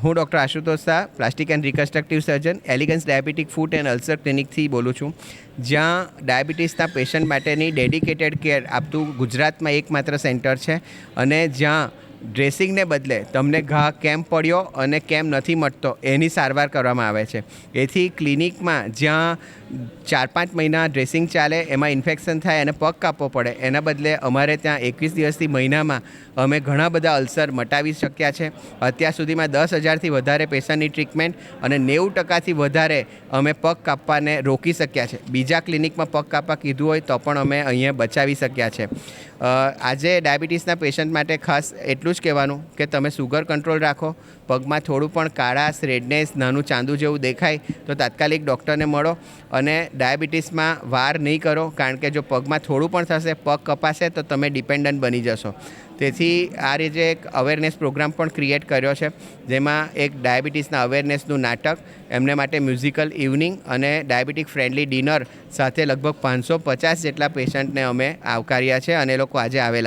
હું doctor Ashutosh Shah, plastic and reconstructive surgeon, Elegance diabetic foot and ulcer ક્લિનિકથી બોલું છું, જ્યાં ડાયાબિટીસના પેશન્ટ માટેની ડેડિકેટેડ કેર આપતું ગુજરાતમાં એકમાત્ર સેન્ટર છે અને જ્યાં ડ્રેસિંગને બદલે તમને ઘા કેમ પડ્યો અને કેમ નથી મટતો એની સારવાર કરવામાં આવે છે. એથી ક્લિનિકમાં જ્યાં 4-5 મહિના ડ્રેસિંગ ચાલે, એમાં ઇન્ફેક્શન થાય અને પગ કાપવો પડે, એના બદલે અમારે ત્યાં 21 દિવસથી મહિનામાં અમે ઘણા બધા અલ્સર મટાવી શક્યા છે. અત્યાર સુધીમાં 10,000થી વધારે પેશન્ટની ટ્રીટમેન્ટ અને 90%થી વધારે અમે પગ કાપવાને રોકી શક્યા છે. બીજા ક્લિનિકમાં પગ કાપવા કીધું હોય તો પણ અમે અહીંયા બચાવી શક્યા છે. આજે ડાયાબિટીસના પેશન્ટ માટે ખાસ એટલું જ કહેવાનું કે તમે સુગર કંટ્રોલ રાખો. પગમાં થોડું પણ કાળાશ, રેડનેસ, નાનું ચાંદુ જેવું દેખાય તો તાત્કાલિક ડૉક્ટરને મળો અને ડાયાબિટીસમાં વાર નહીં કરો, કારણ કે જો પગમાં થોડું પણ થશે, પગ કપાશે તો તમે ડિપેન્ડન્ટ બની જશો. તેથી આ રીતે એક અવેરનેસ પ્રોગ્રામ પણ ક્રિએટ કર્યો છે, જેમાં એક ડાયાબિટીસના અવેરનેસનું નાટક, એમને માટે મ્યુઝિકલ ઇવનિંગ અને ડાયાબિટીક ફ્રેન્ડલી ડિનર સાથે લગભગ 550 જેટલા પેશન્ટને અમે આવકાર્યા છે અને એ લોકો આજે આવેલા